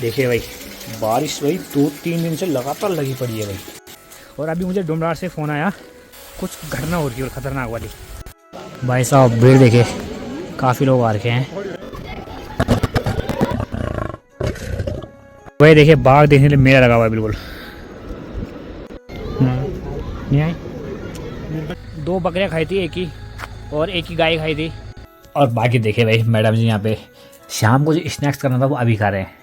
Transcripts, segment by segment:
देखिए भाई बारिश भाई 2-3 दिन से लगातार लगी पड़ी है भाई। और अभी मुझे डुमरार से फ़ोन आया, कुछ घटना हो रही है और ख़तरनाक वाली। भाई साहब भीड़ देखिए, काफ़ी लोग आ रखे हैं। भाई देखिए बाघ देखने के लिए मेला लगा हुआ है बिल्कुल। नहीं आई, 2 बकरियाँ खाई थी एक ही, और एक ही गाय खाई थी। और बाकी देखे भाई मैडम जी यहाँ पे शाम को जो स्नैक्स करना था वो अभी खा रहे हैं।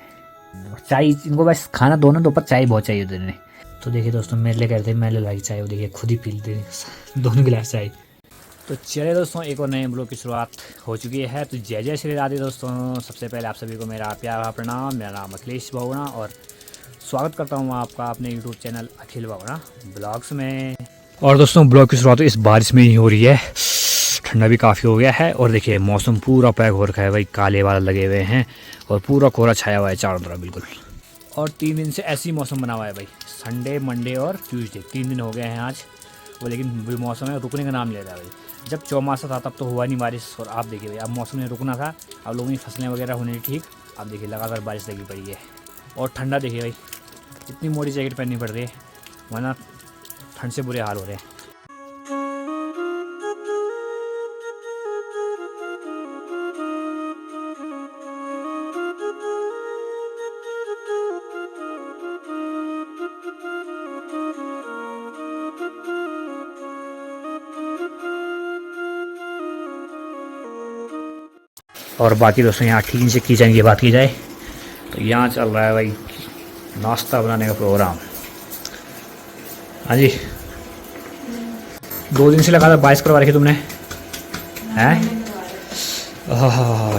चाय इनको बस खाना दोनों दोपहर चाय बहुत चाहिए होती है। तो देखिए दोस्तों मेरे लिए कहते हैं मैं ले लाई चाय, वो देखिए खुद ही पी लेते दोनों गिलास चाय। तो चलिए दोस्तों एक और नए ब्लॉग की शुरुआत हो चुकी है। तो जय जय श्री राधे दोस्तों। सबसे पहले आप सभी को मेरा प्यारा प्रणाम। मेरा नाम अखिलेश बहुगुणा और स्वागत करता हूँ आपका अपने यूट्यूब चैनल अखिल बहुगुणा ब्लॉग्स में। और दोस्तों ब्लॉग की शुरुआत इस बारिश में ही हो रही है। ठंडा भी काफ़ी हो गया है और देखिए मौसम पूरा पैक हो रखा है भाई, काले बादल लगे हुए हैं और पूरा कोहरा छाया हुआ है चारों तरफ बिल्कुल। और 3 दिन से ऐसी मौसम बना हुआ है भाई, संडे मंडे और ट्यूसडे 3 दिन हो गए हैं आज वो, लेकिन मौसम है रुकने का नाम ले रहा है भाई। जब चौमासा था तब तो हुआ नहीं बारिश, और आप देखिए भाई अब मौसम ने रुकना था, अब लोगों की फसलें वगैरह होने ठीक। अब देखिए लगातार बारिश लगी पड़ी है और ठंडा देखिए भाई, इतनी मोटी जैकेट पहननी पड़ रही है वरना ठंड से बुरे हाल हो रहे हैं। और बाकी दोस्तों यहाँ ठीक से किचन की बात की जाए तो यहाँ चल रहा है भाई नाश्ता बनाने का प्रोग्राम। हाँ जी 2 दिन से लगातार बारिश करवा रखी तुमने हैं।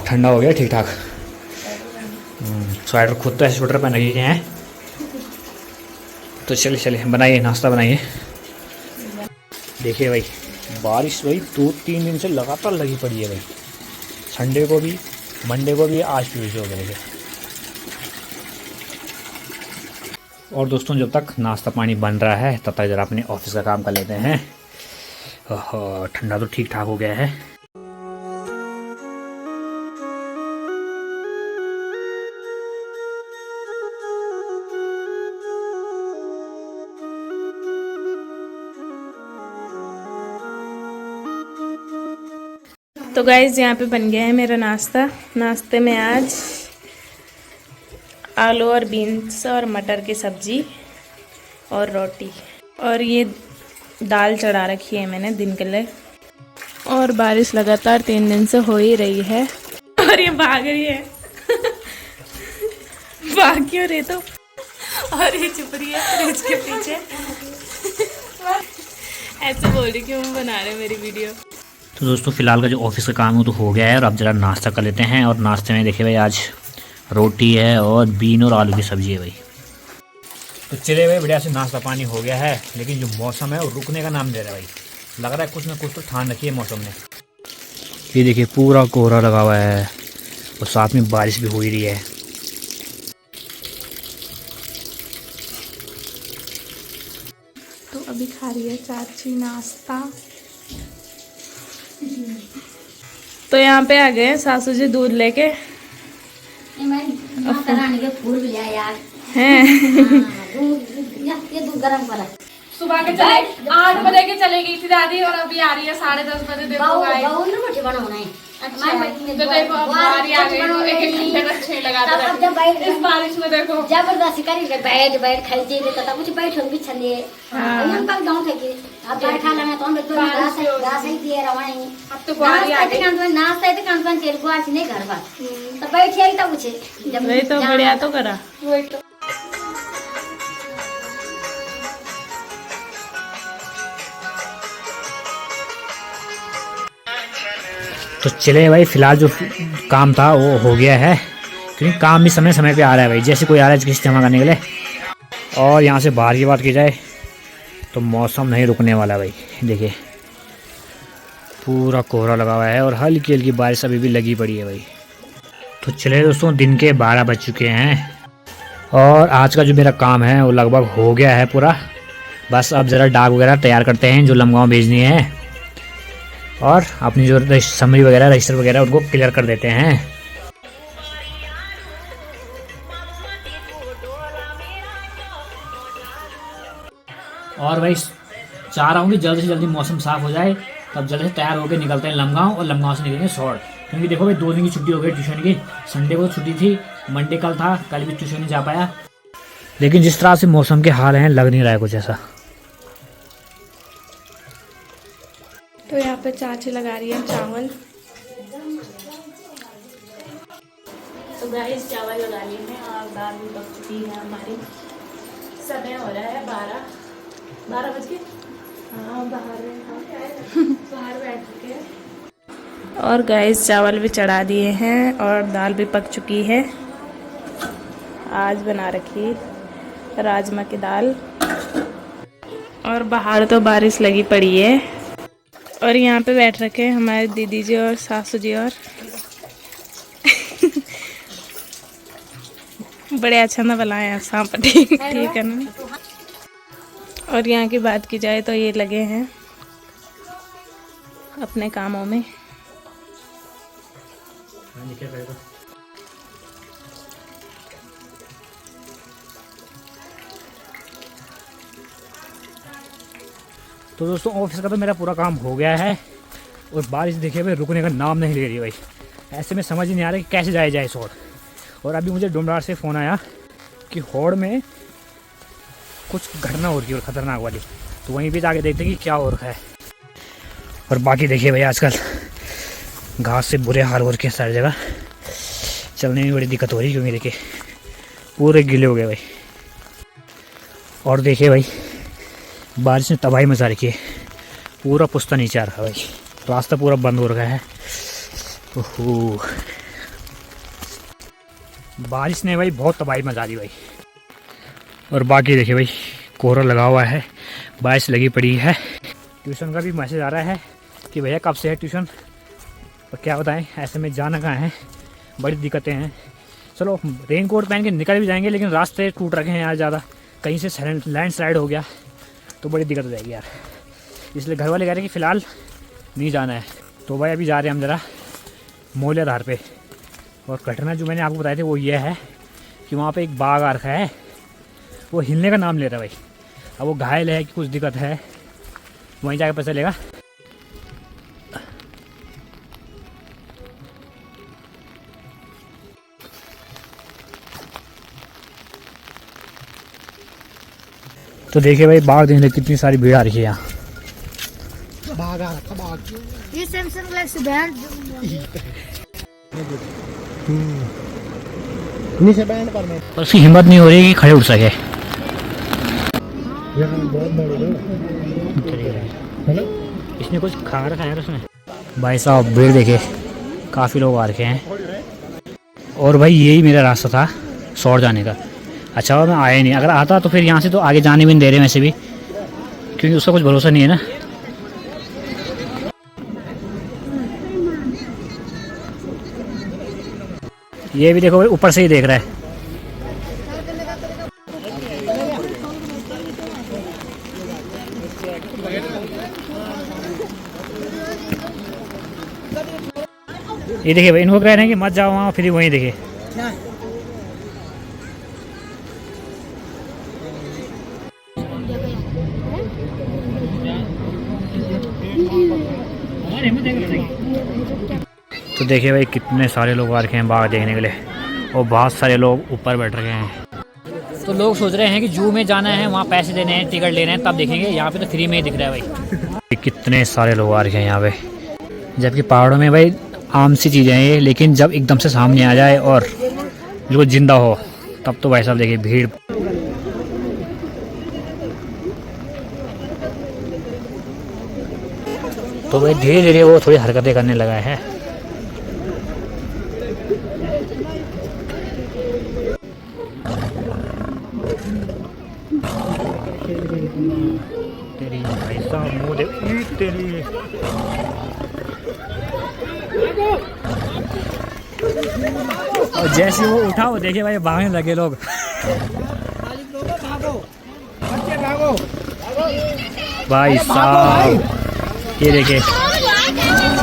ठंडा हो गया ठीक ठाक। स्वेटर खुद तो ऐसे स्वेटर पहन रखी हैं। तो चलिए बनाइए नाश्ता बनाइए। देखिए भाई बारिश भाई 2-3 दिन से लगातार लगी पड़ी है भाई, संडे को भी मंडे को भी, आज ट्यूसडे हो गए। और दोस्तों जब तक नाश्ता पानी बन रहा है तब तक ज़रा अपने ऑफिस का काम कर लेते हैं। ठंडा तो ठीक ठाक हो गया है। तो गाइज़ यहाँ पे बन गया है मेरा नाश्ता। नाश्ते में आज आलू और बीन्स और मटर की सब्जी और रोटी, और ये दाल चढ़ा रखी है मैंने दिन के लिए। और बारिश लगातार 3 दिन से हो ही रही है और ये भाग रही है भाग क्यों रही तो, और ये चुप रही है फ्रिज के पीछे ऐसे बोल रही क्यों बना रहे मेरी वीडियो। तो दोस्तों फिलहाल का जो ऑफिस का काम है तो हो गया है और अब ज़रा नाश्ता कर लेते हैं। और नाश्ते में देखिए भाई आज रोटी है और बीन और आलू की सब्ज़ी है भाई। तो चलिए भाई बढ़िया से नाश्ता पानी हो गया है, लेकिन जो मौसम है वो रुकने का नाम ले रहा है भाई। लग रहा है कुछ ना कुछ तो ठान रखी है मौसम ने। ये देखिए पूरा कोहरा लगा हुआ है और साथ में बारिश भी हो ही रही है। तो अभी खा रही है चाची नाश्ता। तो यहाँ पे आ गए सासू जी दूध लेके। के फूल भी है यार हैं ये दूध गरम करा। सुबह के चले 8 बजे के चले गई थी दादी और अभी आ रही है 10:30 बजे। देखो गाइस बहु ने मुझे बनाना है। अच्छा तो देखो अब बारी आ गई तो एक घंटे तक छे लगा दे अब जब बैठ इस बारिश में। देखो जबरदस्ती करी के बैठ खाई जे तो कुछ बैठो भी छले हम का गांव थे कि अब बैठ खा लेना तो हम तो घास ही दिए रवानी। अब तो बारी आ गई। नाश्ता है तो कांतवन तेल को आज नहीं घर बात तो बैठ आई तो पूछे जब वही तो बढ़िया तो करा। वही तो तो चले भाई फिलहाल जो काम था वो हो गया है, क्योंकि काम भी समय समय पे आ रहा है भाई। जैसे कोई आ रहा है किस्त जमा करने के लिए। और यहाँ से बाहर की बात की जाए तो मौसम नहीं रुकने वाला भाई। देखिए पूरा कोहरा लगा हुआ है और हल्की हल्की बारिश अभी भी लगी पड़ी है भाई। तो चले दोस्तों दिन के 12 बज चुके हैं और आज का जो मेरा काम है वो लगभग हो गया है पूरा। बस अब ज़रा डाक वगैरह तैयार करते हैं जो लमगांव भेजनी है, और अपनी जो समरी वगैरह रजिस्टर वगैरह उनको क्लियर कर देते हैं। और भाई चाह रहा हूँ कि जल्द से जल्दी मौसम साफ हो जाए, तब जल्द से तैयार होकर निकलते हैं लमगांव, और लमगांव से निकलेंगे सौड़। क्योंकि देखो भाई 2 दिन की छुट्टी हो गई ट्यूशन की। संडे को छुट्टी थी, मंडे कल था, कल भी ट्यूशन नहीं जा पाया। लेकिन जिस तरह से मौसम के हाल हैं, लग नहीं रहा है कुछ ऐसा। तो यहाँ पे चाची लगा रही है चावल। तो गाइस चावल लगा लिए हैं और दाल भी पक चुकी है हमारी। समय हो रहा है 12 बज के। हाँ बाहर बैठ चुके हैं। और गाइस चावल भी चढ़ा दिए हैं और दाल भी पक चुकी है। आज बना रखी राजमा की दाल। और बाहर तो बारिश लगी पड़ी है। और यहाँ पे बैठ रखे हैं हमारे दीदी जी और सासू जी। और बड़े अच्छा ना बनाए हैं सांप। ठीक है ना। और यहाँ की बात की जाए तो ये लगे हैं अपने कामों में। तो दोस्तों ऑफिस का तो मेरा पूरा काम हो गया है, और बारिश देखिए भाई रुकने का नाम नहीं ले रही भाई। ऐसे में समझ ही नहीं आ रहा कि कैसे जाया जाए सौड़। और अभी मुझे डुमरार से फ़ोन आया कि होड़ में कुछ घटना हो रही है और ख़तरनाक वाली, तो वहीं भी जाके देखते हैं कि क्या हो रखा है। और बाकी देखिए भाई आजकल घास से बुरे हाल हो रखे हैं सारी जगह, चलने में बड़ी दिक्कत हो रही है क्योंकि देखिए पूरे गीले हो गए भाई। और देखिए भाई बारिश ने तबाही मचा रखी है, पूरा पुस्ता नीचे आ रहा है भाई, रास्ता पूरा बंद हो रखा है। ओहो बारिश ने भाई बहुत तबाही मचा दी भाई। और बाकी देखिए भाई कोहरा लगा हुआ है, बारिश लगी पड़ी है। ट्यूशन का भी मैसेज आ रहा है कि भैया कब से है ट्यूशन, और क्या बताएं ऐसे में जाना कहाँ है, बड़ी दिक्कतें हैं। चलो रेन कोट पहन के निकल भी जाएंगे, लेकिन रास्ते टूट रखे हैं यार ज़्यादा, कहीं से लैंडस्लाइड हो गया तो बड़ी दिक्कत हो जाएगी यार। इसलिए घर वाले कह रहे हैं कि फ़िलहाल नहीं जाना है। तो भाई अभी जा रहे हैं हम ज़रा मूल्यधार पे। और घटना जो मैंने आपको बताई थी वो ये है कि वहाँ पे एक बाघ आ रखा है, वो हिलने का नाम ले रहा है भाई। अब वो घायल है कि कुछ दिक्कत है, वहीं जाके पता चलेगा। तो देखिए भाई बाघ देखने कितनी सारी भीड़ आ रही है यहाँ। ये सैमसंग गैलेक्सी बैंड नीचे बैंड पर में पर उसकी हिम्मत नहीं हो रही कि खड़े उठ सके। इसने कुछ खा रखा है उसने। भाई साहब भीड़ देखे, काफ़ी लोग आ रखे हैं। और भाई यही मेरा रास्ता था सौड़ जाने का। अच्छा मैं आया नहीं, अगर आता तो फिर यहाँ से तो आगे जाने भी नहीं दे रहे वैसे भी, क्योंकि उसका कुछ भरोसा नहीं है ना। ये भी देखो भाई ऊपर से ही देख रहा है। ये देखिए भाई इनको कह रहे हैं कि मत जाओ वहाँ, फिर वहीं देखिए। तो देखिए भाई कितने सारे लोग आ रखे हैं बाघ देखने के लिए, और बहुत सारे लोग ऊपर बैठ रखे हैं। तो लोग सोच रहे हैं कि जू में जाना है, वहाँ पैसे देने हैं, टिकट लेने हैं, तब देखेंगे। यहाँ पे तो फ्री में ही दिख रहा है भाई। कितने सारे लोग आ रखे हैं यहाँ पे, जबकि पहाड़ों में भाई आम सी चीज़ें हैं ये, लेकिन जब एकदम से सामने आ जाए और बिल्कुल जिंदा हो तब तो भाई साहब देखिए भीड़। तो भाई धीरे धीरे वो थोड़ी हरकतें करने लगा है। तेरी भाई साहब मुँह दे तेरी। और जैसे वो उठा वो देखे भाई भागने लगे लोग। भाई साहब ये देखे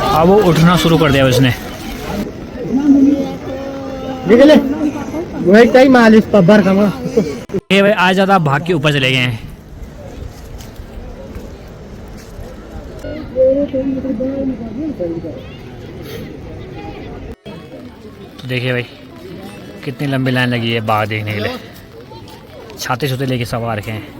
अब वो उठना शुरू कर दिया उसने। वही टाइम मालिश पर बर ये भाई आज ज़्यादा भाग के ऊपर चले गए हैं। देखिए भाई कितनी लंबी लाइन लगी है बाघ देखने के लिए। छाते छूते लेके सब आ रखे हैं।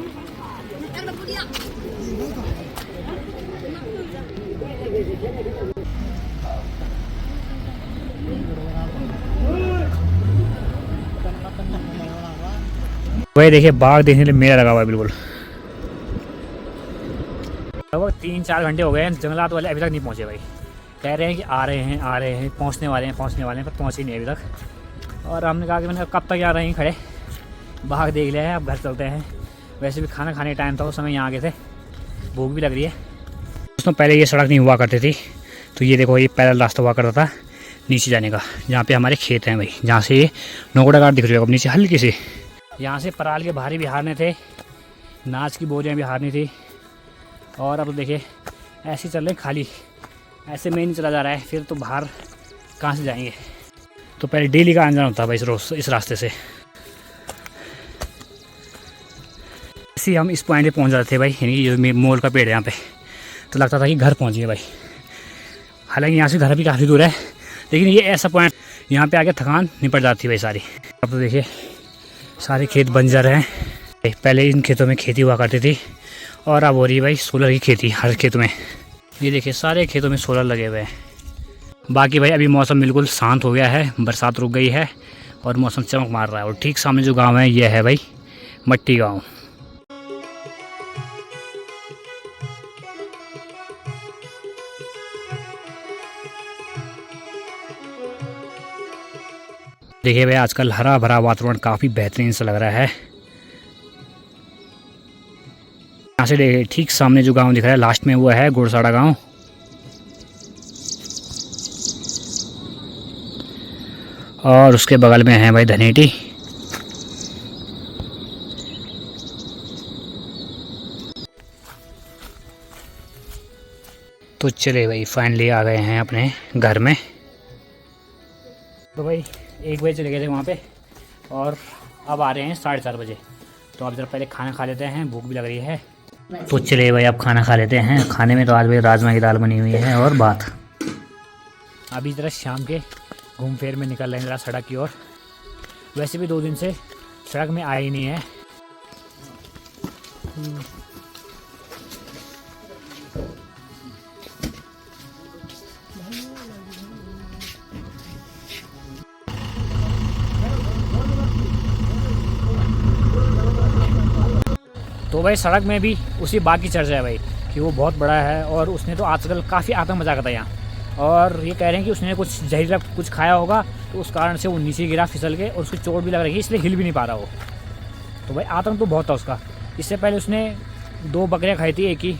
वही देखिए बाघ देखने के लिए मेला लगा हुआ है बिल्कुल। लगभग 3-4 घंटे हो गए हैं, जंगलात वाले अभी तक नहीं पहुँचे भाई। कह रहे हैं कि आ रहे हैं पहुँचने वाले हैं पर पहुँचे नहीं अभी तक। और हमने कहा कि मैंने कब तक आ रहे हैं खड़े, बाघ देख लिया है, अब घर चलते हैं। वैसे भी खाना खाने टाइम था, उस समय यहाँ आगे थे, भूख भी लग रही है। दोस्तों पहले ये सड़क नहीं हुआ करती थी, तो ये देखो ये पैदल रास्ता हुआ करता था नीचे जाने का, जहाँ पे हमारे खेत हैं भाई, जहाँ से ये नोगड़ा घाट दिख रही है अब नीचे हल्की सी। यहाँ से पराल के भारी भी हारने थे, नाच की बोरियाँ भी हारनी थी। और अब तो देखिए ऐसे चल रहे खाली, ऐसे में नहीं चला जा रहा है, फिर तो बाहर कहाँ से जाएंगे। तो पहले डेली का आना होता है भाई इस रास्ते से। ऐसे हम इस पॉइंट पे पहुंच जाते थे भाई, यानी ये मोल का पेड़ है यहाँ पे, तो लगता था कि घर पहुँच गए भाई। हालांकि यहाँ से घर भी काफ़ी दूर है, लेकिन ये ऐसा पॉइंट यहाँ पे आके थकान निपट जाती है भाई सारी। अब तो देखिए सारे खेत बंजर हैं। पहले इन खेतों में खेती हुआ करती थी और अब हो रही है भाई सोलर की खेती हर खेत में। ये देखिए सारे खेतों में सोलर लगे हुए हैं। बाकी भाई अभी मौसम बिल्कुल शांत हो गया है, बरसात रुक गई है और मौसम चमक मार रहा है। और ठीक सामने जो गांव है ये है भाई मट्टी गांव। देखिए भाई आजकल हरा भरा वातावरण काफ़ी बेहतरीन सा लग रहा है। यहाँ से देखिए ठीक सामने जो गांव दिख रहा है लास्ट में वो है गुड़साड़ा गांव। और उसके बगल में है भाई धनेटी। तो चले भाई फाइनली आ गए हैं अपने घर में। तो भाई 1 बजे चले गए थे वहाँ पे और अब आ रहे हैं 4:30 बजे। तो अब जरा पहले खाना खा लेते हैं, भूख भी लग रही है। तो चले भाई अब खाना खा लेते हैं। खाने में तो आज भाई राजमा की दाल बनी हुई है और भात। अभी ज़रा शाम के घूम फिर में निकल रहे हैं ज़रा सड़क की ओर। वैसे भी 2 दिन से सड़क में आया ही नहीं है। तो भाई सड़क में भी उसी बाग की चर्चा है भाई कि वो बहुत बड़ा है और उसने तो आजकल काफ़ी आतंक मचा था यहाँ। और ये कह रहे हैं कि उसने कुछ जहरीला कुछ खाया होगा, तो उस कारण से वो नीचे गिरा फिसल के और उसकी चोट भी लग रही है, इसलिए हिल भी नहीं पा रहा वो। तो भाई आतंक तो बहुत था उसका। इससे पहले उसने 2 बकरियाँ खाई थी एक ही,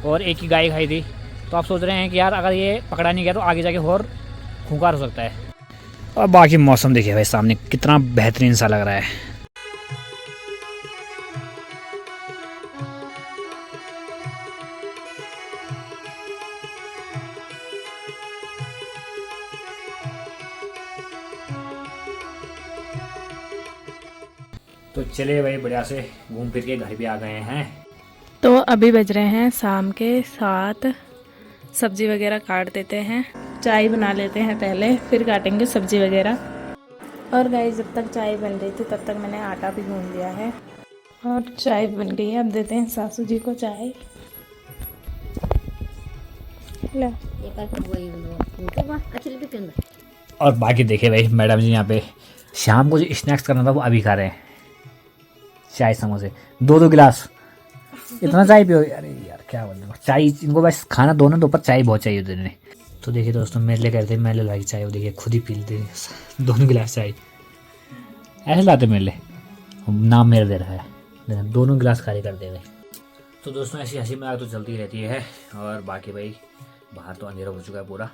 और एक ही गाय खाई थी। तो आप सोच रहे हैं कि यार अगर ये पकड़ा नहीं गया तो आगे जाके और खूंखार हो सकता है। और बाकी मौसम देखिए भाई सामने कितना बेहतरीन सा लग रहा है। तो चले भाई बढ़िया से घूम फिर के घर भी आ गए हैं। तो अभी बज रहे हैं शाम के 7। सब्जी वगैरह काट देते हैं, चाय बना लेते हैं पहले, फिर काटेंगे सब्जी वगैरह। और गाइस जब तक चाय बन रही थी तब तक मैंने आटा भी गूंद लिया है और चाय बन गई है। अब देते हैं सासू जी को चाय। ला। और बाकी देखे भाई मैडम जी यहाँ पे शाम को जो स्नैक्स करना था वो अभी खा रहे हैं। चाय समोसे 2-2 गिलास, इतना चाय पियो। अरे यार क्या बोलते हैं, चाय इनको बस खाना दोनों दोपहर चाय बहुत चाहिए होती है। तो देखिए दोस्तों मेरे लिए कहते हैं मैं ले लाई चाय, वो देखिए खुद ही पी लेते 2 गिलास चाय ऐसे लाते मेरे लिए, नाम मेरा दे रहा है, 2 गिलास खाली कर दे भाई। तो दोस्तों ऐसी हंसी मजाक तो चलती रहती है। और बाकी भाई बाहर तो अंधेरा हो चुका है पूरा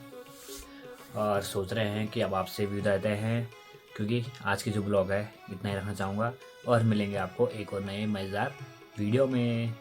और सोच रहे हैं कि अब आपसे भी विदा देते हैं, क्योंकि आज की जो ब्लॉग है इतना ही रखना चाहूँगा। और मिलेंगे आपको एक और नए मज़ेदार वीडियो में।